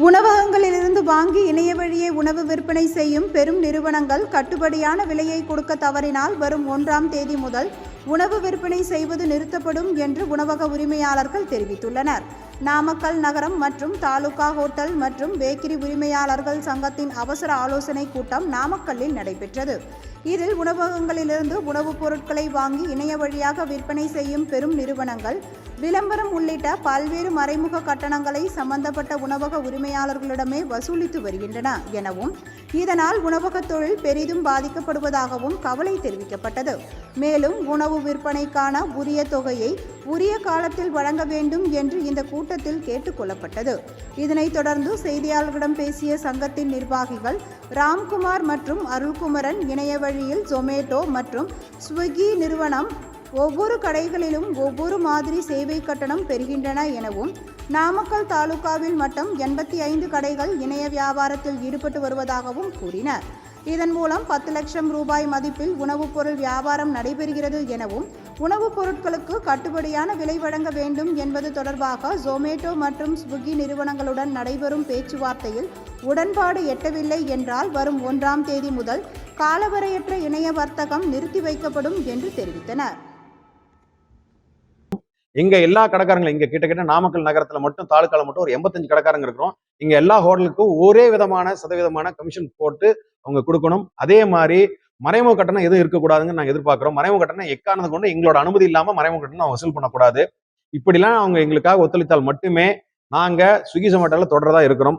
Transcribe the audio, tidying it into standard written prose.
உணவகங்களிலிருந்து வாங்கி இணைய வழியே உணவு விற்பனை செய்யும் பெரும் நிறுவனங்கள் கட்டுப்படியான விலையை கொடுக்க தவறினால் வரும் 1ஆம் தேதி முதல் உணவு விற்பனை செய்வது நிறுத்தப்படும் என்று உணவக உரிமையாளர்கள் தெரிவித்துள்ளனர். நாமக்கல் நகரம் மற்றும் தாலுகா ஹோட்டல் மற்றும் பேக்கரி உரிமையாளர்கள் சங்கத்தின் அவசர ஆலோசனை கூட்டம் நாமக்கல்லில் நடைபெற்றது. இதில் உணவகங்களிலிருந்து உணவுப் பொருட்களை வாங்கி இணைய வழியாக விற்பனை செய்யும் பெரும் நிறுவனங்கள் விளம்பரம் உள்ளிட்ட பல்வேறு மறைமுக கட்டணங்களை சம்பந்தப்பட்ட உணவக உரிமையாளர்களிடமே வசூலித்து வருகின்றன எனவும், இதனால் உணவக தொழில் பெரிதும் பாதிக்கப்படுவதாகவும் கவலை தெரிவிக்கப்பட்டது. மேலும் உணவு விற்பனைக்கான உரிய தொகையை உரிய காலத்தில் வழங்க வேண்டும் என்று இந்த கூட்டத்தில் கேட்டுக் கொள்ளப்பட்டது. இதனைத் தொடர்ந்து செய்தியாளர்களிடம் பேசிய சங்கத்தின் நிர்வாகிகள் ராம்குமார் மற்றும் அருள்குமரன், இணைய வழியில் ஜொமேட்டோ மற்றும் ஸ்விக்கி நிறுவனம் ஒவ்வொரு கடைகளிலும் ஒவ்வொரு மாதிரி சேவை கட்டணம் பெறுகின்றன எனவும், நாமக்கல் தாலுகாவில் மட்டும் 85 கடைகள் இணைய வியாபாரத்தில் ஈடுபட்டு வருவதாகவும் கூறினர். இதன் மூலம் 10 லட்சம் ரூபாய் மதிப்பில் உணவுப் பொருள் வியாபாரம் நடைபெறுகிறது எனவும், உணவுப் பொருட்களுக்கு கட்டுப்படியான விலை வழங்க வேண்டும் என்பது தொடர்பாக ஜொமேட்டோ மற்றும் ஸ்விக்கி நிறுவனங்களுடன் நடைபெறும் பேச்சுவார்த்தையில் உடன்பாடு எட்டவில்லை என்றால் வரும் 1ஆம் தேதி முதல் காலவரையற்ற இணைய வர்த்தகம் நிறுத்தி வைக்கப்படும் என்று தெரிவித்தனர். இங்க எல்லா கடைக்காரங்களும் இங்க கிட்ட நாமக்கல் நகரத்துல மட்டும் தாலுக்கால மட்டும் ஒரு 85 கடைக்காரங்க இருக்கிறோம். இங்க எல்லா ஹோட்டலுக்கும் ஒரே விதமான சதவீதமான கமிஷன் போட்டு அவங்க கொடுக்கணும். அதே மாதிரி மறைமுக கட்டணம் எதுவும் இருக்கக்கூடாதுன்னு நாங்க எதிர்பார்க்கிறோம். மறைமுக கட்டணம் எக்காரணத்தை கொண்டு எங்களோட அனுமதி இல்லாம மறைமுக கட்டணம் வசூல் பண்ணக்கூடாது. இப்படிலாம் அவங்க எங்களுக்காக ஒத்துழைத்தால் மட்டுமே நாங்க ஸ்விக்கி ஜொமேட்டோல தொடர்றதா இருக்கிறோம்.